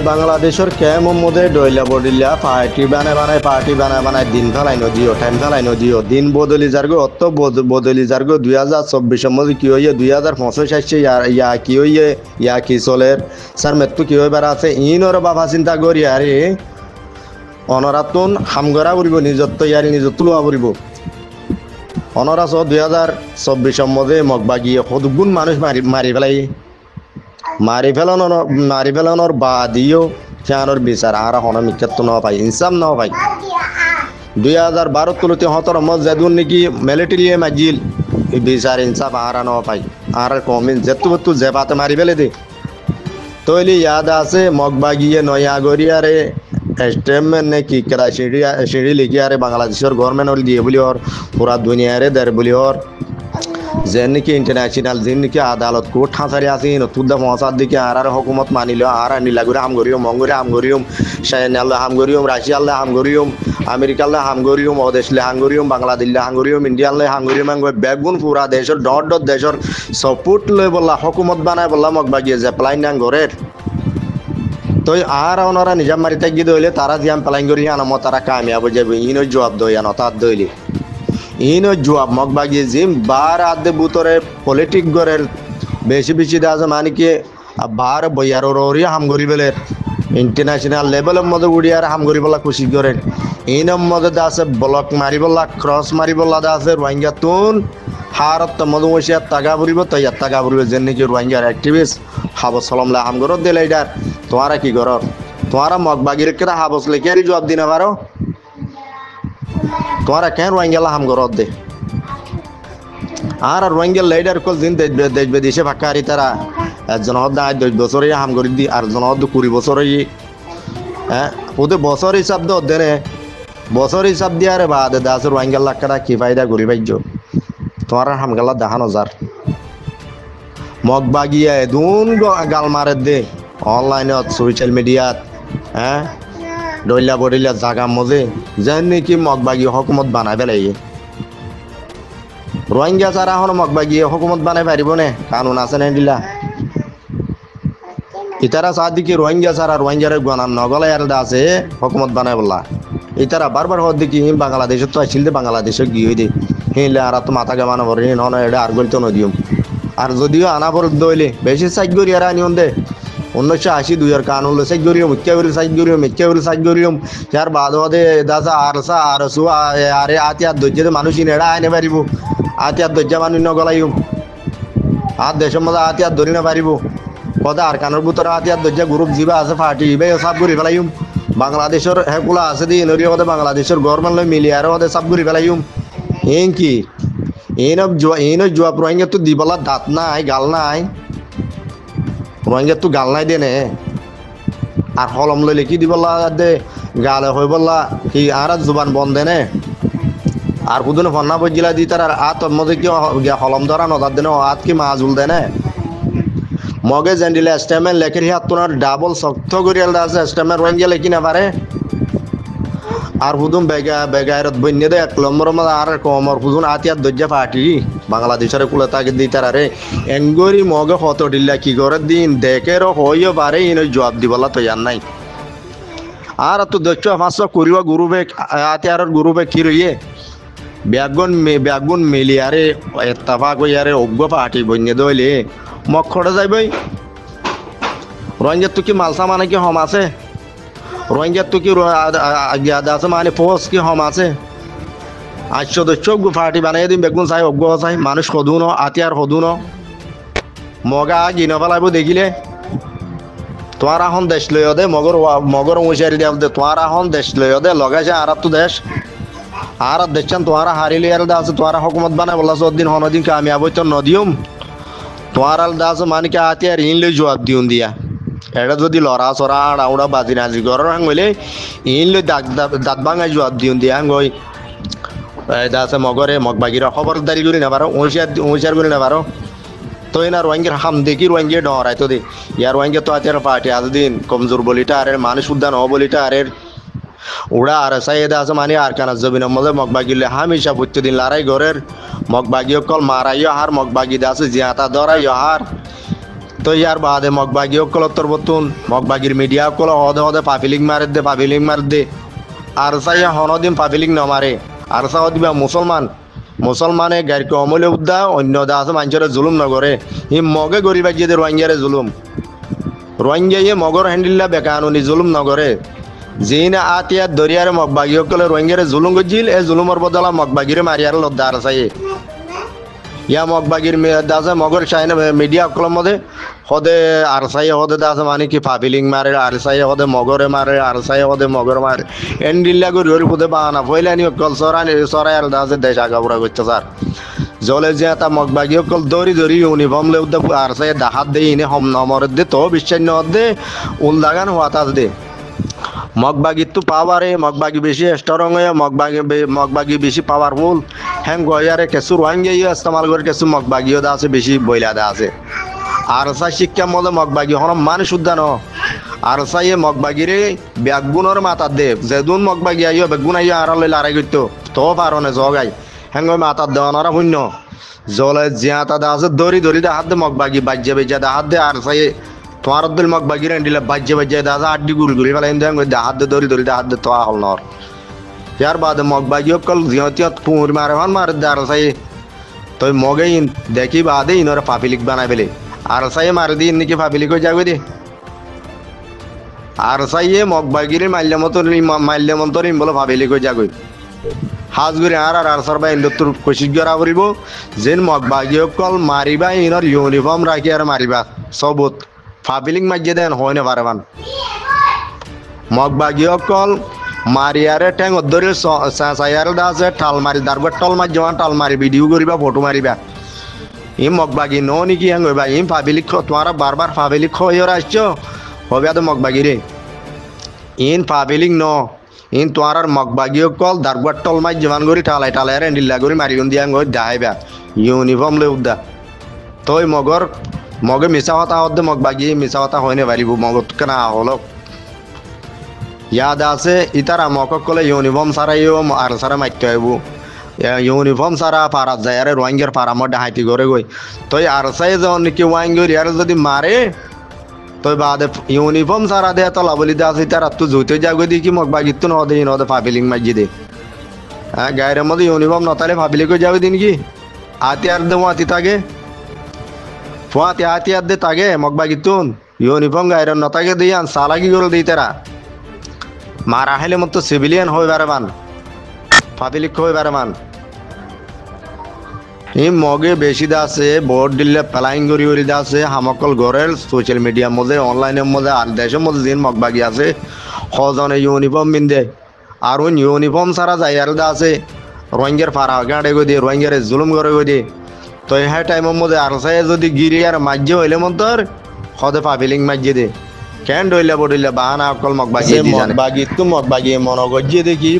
বাংলাদেশের কেমন মধ্যে ডইলা বডিলা পার্টি বানায় দিন ফেলাই নদিও টাইম ফেলাই নদিও দিন বদলি যারগো অত বদলি যারগো 2024 মধ্যে কি হইয়ে 2025 আসছে ইয়া কি হইয়ে ইয়া কি চলের স্যার মেত্তু কি হইবার আছে ইনর বাবা চিন্তা করি আরে অনরাতুন হামগরা উড়িব নিজত্ব ইয়ারি নিজত্ব লোয়া উড়িব অনরাস 2024 মধ্যে মগবাগিয়ে সদগুণ মানুষ মারি ফেলানোর বাদিও ফ্যানোর বিচার আর হন মিক্ষেত্ব ন পাই ইনসাম ন পাই 2012 তুলতে হতর মজ যেদুন নাকি মিলিটারি মাজিল বিচার ইনসাফ আর ন পাই আর কমিন যেতু জেবাতে মারি ফেলে দে তৈলি ইয়াদ আছে মগবাগিয়ে নয়াগরিয়ারে স্টেটমেন্ট নে কি করা সিঁড়ি লিখি আরে বাংলাদেশের গভর্নমেন্ট দিয়ে বলি ওর পুরা দুনিয়ারে দের বলি ওর যে নাকি ইন্টারন্যাশনাল যে নাকি আদালত কোর্ট হাসারি আছে তুদ্দা মহাসাদ দিকে আর হুকুমত মানিল আর নীলাগুড়ে হাম করিম মঙ্গরে হাম করিম চাইনাল্লা হাম করিম রাশিয়াল্লা হাম করিম আমেরিকাল্লা হাম করিম অদেশলে হাম করিম বাংলাদেশলে হাম করিম ইন্ডিয়ানলে হাম করিম বেগুন পুরা দেশের ডট দেশের সপোর্ট লই বললা হুকুমত বানায় বললা মগবাগিয়ে যে প্লাইন নাং ঘরের তো আর ওনারা নিজাম মারি থাকি দইলে তারা জিয়াম প্লাইন করি আনাম তারা কামিয়াব যাবে ইনো জবাব দই আনো তার দইলে ইনো জবাব মগবাগিয়ে জিম বার আদে বুতরে পলিটিক গরের বেশি দাস মানে কি বার বইয়ার ওরি হাম করি বেলের ইন্টারন্যাশনাল লেভেলের মধ্যে উড়িয়ার হাম করি বলা খুশি করেন ইনম মধ্যে দাসে ব্লক মারি বললা ক্রস মারি বললা দাসে রোহিঙ্গা তুন হারত মধু মশিয়ার টাকা বুড়িব তো ইয়ার টাকা বুড়িব যে নাকি রোহিঙ্গার অ্যাক্টিভিস্ট হাবস সলমলা হাম করত দিলে এটার তোমারা কি কর তোমারা মগবাগির কেটা হাবস লেখে আর জবাব দিনে পারো তোমারা কেন রোহিঙ্গা হাম করত দে আর রোহিঙ্গা লাইডার কল দিন দেখবে দেশে ফাঁকা আরি তারা একজন হদ্দা 10 বছরে হাম করে দি আর জন হদ্দ 20 বছরে হ্যাঁ ওদের বছর হিসাব দো দেনে বছর হিসাব দিয়ে আরে বাদ দাস রোহিঙ্গা লাখটা কি ফায়দা করি পাইছো তোমার হামগাল্লা দেখানো যার মগবাগিয়া দুন গাল মারে দে অনলাইনত সোশ্যাল মিডিয়াত হ্যাঁ ডইলা বডিলা জাগা মজে যেন নাকি মগবাগিয়ে হুকুমত বানাই পেলাই রোহিঙ্গা ছাড়া এখন মগবাগিয়ে হুকুমত বানাই পারিব নে কানুন আছে না দিলা ইতারা সাদিকে রোহিঙ্গা ছাড়া রোহিঙ্গারে গনান নগলা আর আছে হুকুমত বানাই বললা ইতারা বারবার হদ দেখি বাংলাদেশে তো আসছিল বাংলাদেশে গিয়ে দে হেলে আর তো মাথা গামানো ভরে নন এটা আর গলিত নদিও আর যদিও আনা পর দইলে বেশি সাইজ করি আর আনিও দে 1982 কানুন সাইজ করিও মিথ্যা সাইজ করিও যার বাদ হদে দাসা আর সু আরে আতিয়ার ধৈর্য মানুষ নেড়া আইনে পারিব আতিয়ার ধৈর্য মানুষ নগলাইও আর দেশের মধ্যে আতিয়ার ধরি না পারিব কথা আর কানোর ভিতরে আতিয়ার ধৈর্য গ্রুপ যিবা আছে পার্টি ইবে সব করে ফেলাইম বাংলাদেশের হেকুলা আছে দি নরিয়া হদে বাংলাদেশের গভর্নমেন্ট লই মিলি আর হদে সব করে ফেলাইম এন কি এন জবাব রোহিঙ্গা তো দিবলা দাঁত নাই গাল নাই রোহিঙ্গা তো গাল নাই দেনে আর হলম লইলে কি দিবলা দে গালে হই বললা কি আর জুবান বন্ধ দেনে আর কুদুনে ফন্না বজিলা দি তার আত মধ্যে কি হলম ধরা নদার দেনে আত কি মাজুল দেনে মগে জেন্ডিলে স্টেমেন্ট লেখের হাত তোনার ডাবল শক্ত করিয়াল আছে স্টেমেন্ট রোহিঙ্গা লেখি না পারে আর হুদুম বেগায়রত বন্যে দে 1 নম্বর মধ্যে আর কমর হুজুন আতিয়ার দজ্জা পার্টি বাংলাদেশের কুলে তাকে দি তারারে এঙ্গরি মগে হত দিল্লা কি করে দিন দেখের হইও পারে ইন জবাব দিবলা তো জান নাই আর তো দচ্চ 500 করিব গ্রুপে আতিয়ার গ্রুপে কি রইয়ে ব্যাগুন মিলিয়ারে ইত্তেফাক হইয়ারে অজ্ঞ পার্টি বন্যে দইলে মক্ষড়ে যাইবই রোহিঙ্গা তো কি মালসা মানে কি হম আছে রোহিঙ্গা তো কি আছে মানে ফোর্স কি হম আছে আজশো চোখ পার্টি বানাই দিম বেগুন চাই অজ্ঞ চাই মানুষ সদু ন আতিয়ার সদু ন মগা গিন পেলাইব দেখিলে তোমার এখন দেশ লই দে মগর উঁচারি দিয়া দে তোমার এখন দেশ লই দে লগাইছে আর তো দেশ আর দেখছেন তোমার হারিলে আর আছে তোমার হুকুমত বানাই বললা 10 দিন হনদিন কামিয়াব তো নদিউম তোমার আল দাস মানে কি আতিয়ার ইন লই জবাব দিউন দিয়া এটা যদি লড়া চড়া আড়াউড়া বাজি নাজি ঘর হাঙ্গলে ইন লই দাঁত ভাঙাই জবাব দিউন দিয়া হাঙ্গই দাসে মগরে মগবাগিরা খবরদারি করি না পারো উঁচার করি না পারো তো এনা রোহিঙ্গার হাম দেখি রোহিঙ্গা ডরাই তো দে ইয়ার রোহিঙ্গা তো আতিয়ার পার্টি আজ দিন কমজোর বলিটা আরে মানুষ উদ্যান হ বলিটা আরে ওরা আর সাইদা আছে মানে আর কানা জবিনের মধ্যে মগবাগিলে হামেশা প্রত্যেকদিন লড়াই ঘরের মগবাগি কল মারাইও হার মগবাগি দাসে জিয়াতা ধরাইও হার তো তো ইয়ার বাদে মগবাগি অকল তরবতুন মগবাগির মিডিয়া অকল হদে হদে পাপিলিং মার দে আর সাই হনদিন পাপিলিং ন মারে আর সাহ দিবা মুসলমানে গাড়িকে অমলে উদ্দা অন্য দা আছে মানুষের জুলুম নগরে ই মগে গরিবা গিয়ে রোহিঙ্গারে জুলুম রোহিঙ্গাইয়ে মগর হ্যান্ডিল্লা বেকানুনি জুলুম নগরে জিনা আতিয়া দরিয়ারে মগবাগি অকলে রোহিঙ্গারে জুলুম গজিল এ জুলুমর বদলা মগবাগিরে মারিয়ার লদ্দা আর সাই ইয়া মগবাগির দাসে মগর চাইনা মিডিয়া অকলম মধ্যে হদে আর সাই হদে দাসে মানে কি পাপিলিং মারে আর সাই হদে মগরে মারে আর সাই হদে মগর মারে এন্ডিল্লা গরি হরি পুদে বানা ফইলানি অকল সরাই আর দাসে দেশ আগাবরা করছে স্যার জলে যে তা মগবাগি অকল দরি ইউনিফর্ম লে উদ্দে আর সাই দাহাত দে ইনে হম নমর দে তো বিশ্বাস ন দে উল দাগান হওয়াতাস দে মগবাগি তো পাওয়ারে মগবাগি বেশি স্ট্রং হয়ে মগবাগি বেশি পাওয়ারফুল হ্যাং গয়ারে কেসু রোহিঙ্গা ইস্তেমাল করে কেসু মগবাগিও দা আছে বেশি বইলা দা আছে আর সাই শিক্ষা মধ্যে মগবাগি হন মানে শুদ্ধ ন আর সাই মগবাগিরে ব্যাগুণর মাথা দে যেদুন মগবাগি আইও বেগুন আইও আর লইলে আড়াই করতো তো পারনে জগাই হ্যাং মাথা দেওয়ানোরা শূন্য জলে জিয়াতা দা আছে দরি দা হাত দে মগবাগি বাজ্যে দা হাত দে আর সাই তোমার দিল মগবাগি রেন্ডিলে বাজ্যে দা আছে আড্ডি গুড়ি ফেলাই দে হাত দে দরি দা হাত দে তো হল নর यार बाद मगबागी कल जियत पुर मारे हन मार दार साई तो मगे इन देखी बादे इनर पापिलिक बना बेले आर साई मार दी इनकी पापिलिक हो जागो दे आर साई ये मगबागी रे माल्यमंतर बोलो पापिलिक हो जागो हाज गुरे आर सरबा इंदुर कोशिश करा करिबो जेन मगबागी कल मारिबा इनर यूनिफॉर्म राखी आर मारिबा सबुत पापिलिक माजे देन होने पारबान मगबागी कल মারিয়ারে ঠ্যাং ধরে সায়ারে দাসে ঠাল মারি দারগর টল মার জওয়ান টাল মারি ভিডিও করিবা ফটো মারিবা ই মগবাগি ন নাকি হ্যাং হইবা ই পাবিলিক তোমারা বারবার পাবিলিক হইর আসছো হবে তো মগবাগি রে ইন পাবিলিক ন ইন তোমার মগবাগি কল দারগর টল মার জওয়ান করি টালাই রেন্ডিল্লা করি মারিয়ন দিয়া গই দাহাইবা ইউনিফর্ম লে উদ্দা তই মগে মিছা কথা হদ্দে মগবাগি মিছা কথা হইনে পারিব মগত কেনা হলো याद आसे इतारा मौका कोले यूनिफॉर्म सारा यो आर सारा माइट आइबो यूनिफॉर्म सारा पारा जायारे रोहिंगर पारा मड हाइती गोरे गई तो आर साइ जन कि वांगर यार जदि मारे तो बाद यूनिफॉर्म सारा दे तो लाबली दास इतारा तू जुते जागो दी कि मगबागी तू न दे न दे पाबिलिंग माजी दे गायरे मद यूनिफॉर्म नताले पाबिलिंग को जागो दिन की आतियार दे वाति तागे फुआति आतियार दे तागे मगबागी तुन यूनिफॉर्म गायरे नतागे दियान साला की गोल दी तेरा मारा हेले मत तो सिविलियन हो बारमान पाबिलिक हो बारमान ই মগে বেশি দাসে বোর্ড দিলে প্লাইং গরি দাসে হামকল গরেল সোশ্যাল মিডিয়া মধ্যে অনলাইনের মধ্যে আর দেশের মধ্যে দিন মগবাগি আছে হজনে ইউনিফর্ম বিন্দে আর ওই ইউনিফর্ম সারা যায় আর দাসে রোহিঙ্গার ফারা গাড়ে গো দিয়ে রোহিঙ্গারে জুলুম করে গো দিয়ে তো হ্যাঁ টাইমের মধ্যে আর সাই যদি গিরি আর মাজ্য হইলে মন্তর হদে পাবিলিং মাজ্য দে কেন ডইলা বডিলা বাহানা অকল মগবাগি তো মগবাগি মনগজ্জে দেখি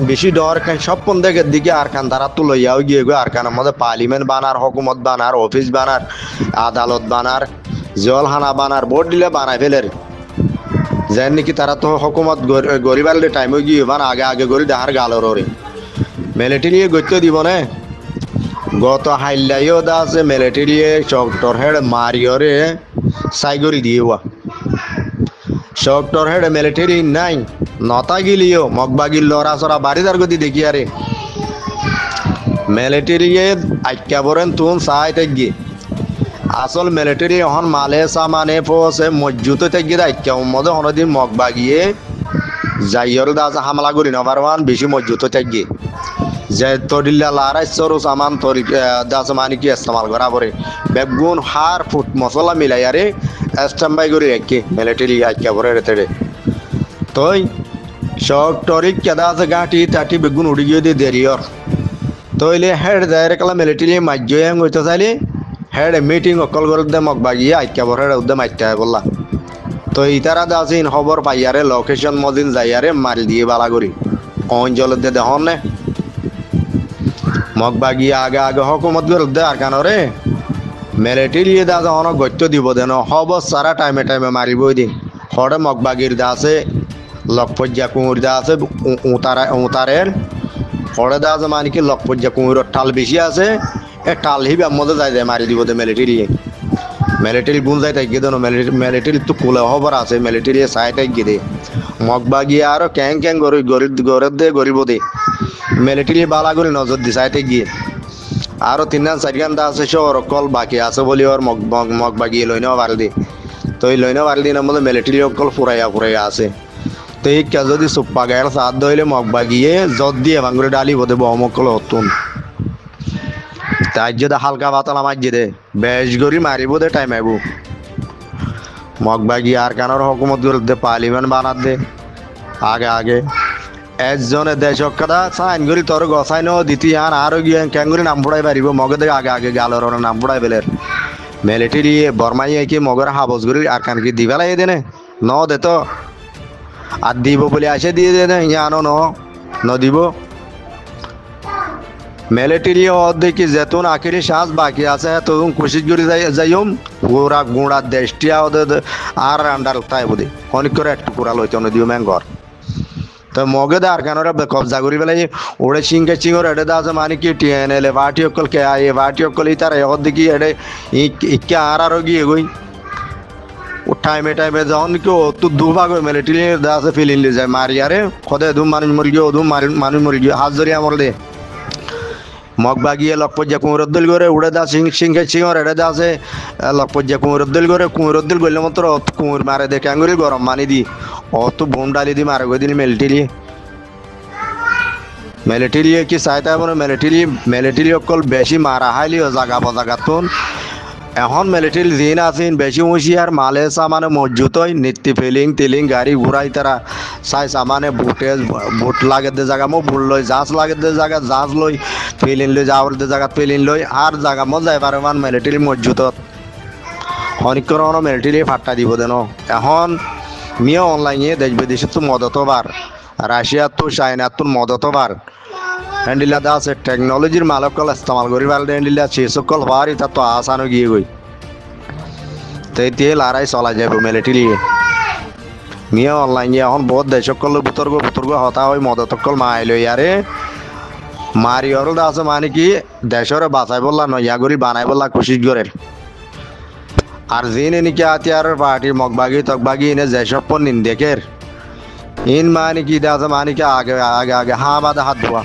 বেশি ডর খান সব পন্দেকের দিকে আর খান তারা তো লইয়াও গিয়ে গো আর খানের মধ্যে পার্লিমেন্ট বানার হুকুমত বানার অফিস বানার আদালত বানার জলহানা বানার বোর্ড দিলে বানাই ফেলের যেন নাকি তারা তো হুকুমত গরিবার টাইম গিয়ে বান আগে গরি দেহার গালর ওরে মিলিটারি গত্য দিব না গত হাইলাইও দা আছে মিলিটারি চক্টর হেড মারিয়রে সাইগরি দিয়েওয়া শক্টর হেড মিলিটারি নাই নতা গিলিও মগবাগির লড়া সরা বাড়িদার গতি দেখি আরে মিলিটারি আইকা বরেন তুন সাই তেগি আসল মিলিটারি হন মালে সামানে ফোসে মজুত তেগি আইকা মধ্যে হনদিন মগবাগিয়ে যাইয়র দাস হামলা করি নবারওয়ান বেশি মজুত তেগি যে তরিল্লা লারাই সরু সামান তরি দাস মানে কি ইস্তেমাল করা পরে বেগুন হার ফুট মশলা মিলাই আরে স্ট্যাম্বাই করে রাখি মিলিটারি আইকা পরে রেতেড়ে তই শক্টরিক কেদা আছে গাঁটি তাটি বেগুন উড়ি গিয়ে দিয়ে দেরিয়র তইলে হেড যায় কলা মিলিটারি মাজ্য হ্যাং হইতে চাইলে হেড মিটিং অকল করে দে মগবাগিয়ে আইকা পরে উদ্যে মাইতে বললা তো ইতারা দাসিন খবর পাইয়ারে লোকেশন মদিন যাইয়ারে মারি দিয়ে বালা করি অঞ্চলের দে দেখন নে মগবাগি আগে হকুমত করে দে আর কানরে মিলিটারি দাস অনেক গত্য দিব দেন হব সারা টাইমে মারিবই দিন হরে মগবাগির দাসে লকপজ্জা কুঁড় দাসে উতারের হরে দাস মানে কি লকপজ্জা কুঁড়ের টাল বেশি আছে এ টাল হিবে মধ্যে যাই মারি দিব দে মিলিটারি মিলিটারি গুণ যাই তাই গিয়ে মিলিটারি তো কুলে খবর আছে মিলিটারি চাই তাই গিয়ে দে মগবা গিয়ে আরো ক্যাং ক্যাং গরিব দে গরিব দে মিলিটারি বালা করে নজর দি চাই তাই গিয়ে আরো 3-4 দা আছে শহর কল বাকি আছে বলি ওর মগবা গিয়ে লই নেওয়া পারলি তো এই লই নেওয়া পারলি না বলে মিলিটারি অকল ফুরাইয়া আছে তো এই কে যদি সুপ্পা গায়ের সাথ দইলে মগবা গিয়ে জত দিয়ে ভাঙরে ডালি বোধে বমকল হতুন তাই যদি হালকা বাতাল আমার দে বেশ গরি মারিব দে টাইম আইব মগবা গিয়ে আর কানোর হকুমত দে পার্লিমেন্ট বানাত দে আগে একজনে দেশক কথা সাইন করি তোর গসাইন দিতি আন আরো গিয়ে ক্যাঙ্গুরি নাম ফুড়াই পারিব মগে দে আগে গালর নাম ফুড়াই বেলের মিলিটারি বর্মাইয়ে কি মগর হাবস করি আর কান কি দিবেলাই দেনে ন দে তো আর দিব বলে আসে দিয়ে দে আনো ন দিব মিলিটারি দেখি যেতুন আখিরি শ্বাস বাকি আছে তখন কোশিশ করে যাইম পুরা গুঁড়া দেশটিয়া ওদের আর আন্ডার তাই বুঝি অনেক করে একটু পুরা লইতে দিও ম্যাঙ্গর তো মগে দে আর কেনরা কবজা করি পেলাই ওড়ে চিংকে চিংর এডে দা আছে মানে কি টিএনএল পার্টি অকল কে আই পার্টি অকল ই তার এগর দেখি এডে ইকে আর গিয়ে গই ও টাইমে যখন কি ও তো দুভাগ হয়ে মিলিটারি দা আছে ফিলিং লি যায় মারি আরে খদে দুম মানুষ মরি গিয়ে দুম মানুষ মরি গিয়ে হাত ধরিয়া মর দে মগবা গিয়ে লকপজ্জা কুমরদ্দুল করে উড়ে দা সিংকে চিংর এডে দা আছে লকপজ্জা কুমরদ্দুল করলে মাত্র কুমুর মারে দেখে আঙ্গুরি গরম মানি দি অত বোম ডালি দি মারে গই দিন মিলিটারি কি চাইতে মানে মিলিটারি অকল বেশি মারা হাইলিও জাগা বজাগাতুন এখন মিলিটারি দিন আছেন বেশি হুঁশিয়ার মালে সামানে মজুত হয় নিত্য ফিলিং গাড়ি ঘুরাই তারা চাই সামানে বুট লাগে দে জায়গা মো বুট লই জাহাজ লাগে দে জায়গা জাহাজ লই ফিলিং লই যাওয়ার দে জায়গা ফিলিং লই আর জায়গা মো যাই পারে মান মিলিটারি মজুত অনেকক্ষণ মিলিটারি ফাট্টা দিব দেন এখন মিয়া অনলাইনে দেশ বিদেশে তো মদত বার রাশিয়া তো চায়না তো মদত বার হ্যান্ডিলা দা আছে টেকনোলজির মালকল ইস্তেমাল করি পারলে হ্যান্ডিলা সে সকল হওয়ার এটা তো আসানো গিয়ে গই তাই দিয়ে লড়াই চলা যাবে মিলিটারি মিয়া অনলাইনে এখন বহুত দেশ সকল বুতর্গ হতা হয় মদতকল মাইল ইয়ারে মারি অরল দা আছে মানে কি দেশরে বাঁচাই বললা নয়া করি বানাই বললা কোশিশ করে আর জিন নাকি আতিয়ার পার্টি মগবাগি তকবাগি এনে যেসব নিন্দেকের ইন মানে কি দাদা মানে কি আগে হা বাদে হাত ধোয়া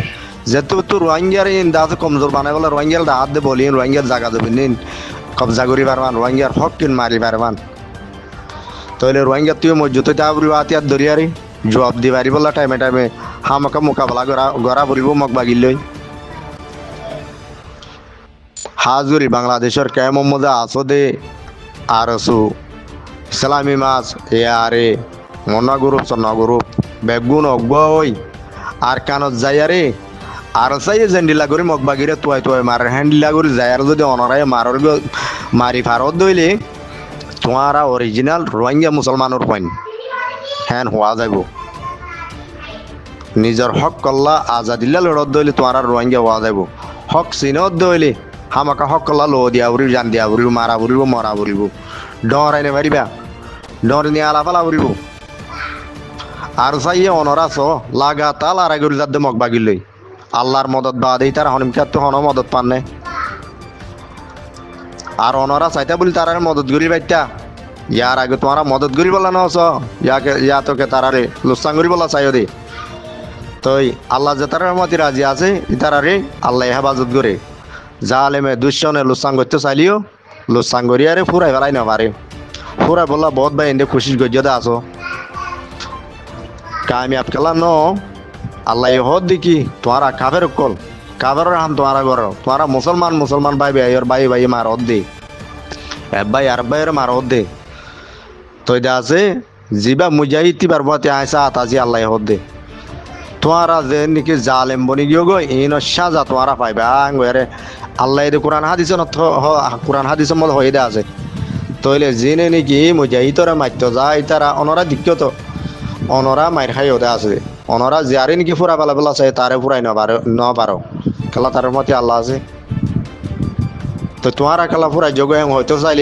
যেহেতু তো রোহিঙ্গার ইন দাদা কমজোর বানাই বলে রোহিঙ্গার হাত দে বলি রোহিঙ্গার জায়গা দেবেন নিন কবজা করি পারবান রোহিঙ্গার হক কিন মারি পারবান তাহলে রোহিঙ্গার তুই মজুত আবরি আতিয়ার দরিয়ারি জবাব দি পারি বললা টাইমে হামাকা মোকাবেলা গড়া পড়িব মগবাগির লই হাজুরি বাংলাদেশের কে মোহাম্মদ আসদে আরসু ইসলামী মাছ এ আরে মনা গ্রুপ সন্না গ্রুপ বেগুন অগ্বই আর কানত যাইয়ারে আর চাই জেন্ডিলা করে মগবাগিরে তুয়াই মার হ্যান্ডিলা করে যাইয়ার যদি অনরায় মারর মারি ফারত দইলে তোমারা অরিজিনাল রোহিঙ্গা মুসলমানের পয়েন্ট হ্যান হওয়া যাব নিজের হক কল্লা আজাদিল্লা লড়ত দইলে তোমারা রোহিঙ্গা হওয়া যাব হক চিনত দইলে হামাকা হক কল্লা লো দিয়া উড়ি জান দিয়া উড়িব মারা উড়িব মরা উড়িব ডর আইনে পারিবা ডর নিয়ে আলাপালা উড়িব আর চাইয়ে অনরাস লাগাতাল আর আগে যাদ মগবাগির লই আল্লাহর মদত বাদ এই তার হনিমকার তো হন মদত পান আর অনরা চাইতা বলি তার মদত করি বাইতা ইয়ার আগে তোমার মদত করি বলা নস ইয়া তোকে তারারে লুসাং করি বলা চাইও দে তই আল্লাহ যে তার মতি রাজি আছে তারারে আল্লাহ হেফাজত করে জালেমে দুঃসনে লুসাং করতে চাইলিও লুসাং করি আরে ফুরাই ফেলাই না পারে ফুরাই বললা বহুত ভাই এনে খুশি গজ্জদা আছো কামিয়াব কেলা ন আল্লাহ হদ দেখি তোমারা কাফের কল কাফের হাম তোমারা ঘর তোমারা মুসলমান ভাই ভাই মার হদ দে ভাই আর ভাইয়ের মার হদ দে তই দে আছে জিবা মুজাহিদি পারবতে আয়সা আতাজি আল্লাহ হদ দে তোমারা যে নাকি জালেম বনি গিয়ে গো ইন সাজা তোমারা পাইবা আঙ্গরে আল্লাহ দে কোরআন হাদিস মত হয়ে দে আছে তইলে জিনে নাকি মুজাহিদরা মাত্য যায় তারা অনরা দিক্কত অনরা মাইর খাই ওদে আছে অনরা যারে নাকি ফুরা পেলা চাই তারে ফুরাই ন পারো খেলা তার মতে আল্লাহ আছে তো তোমারা খেলা ফুরাই যোগ হয়তো চাইলে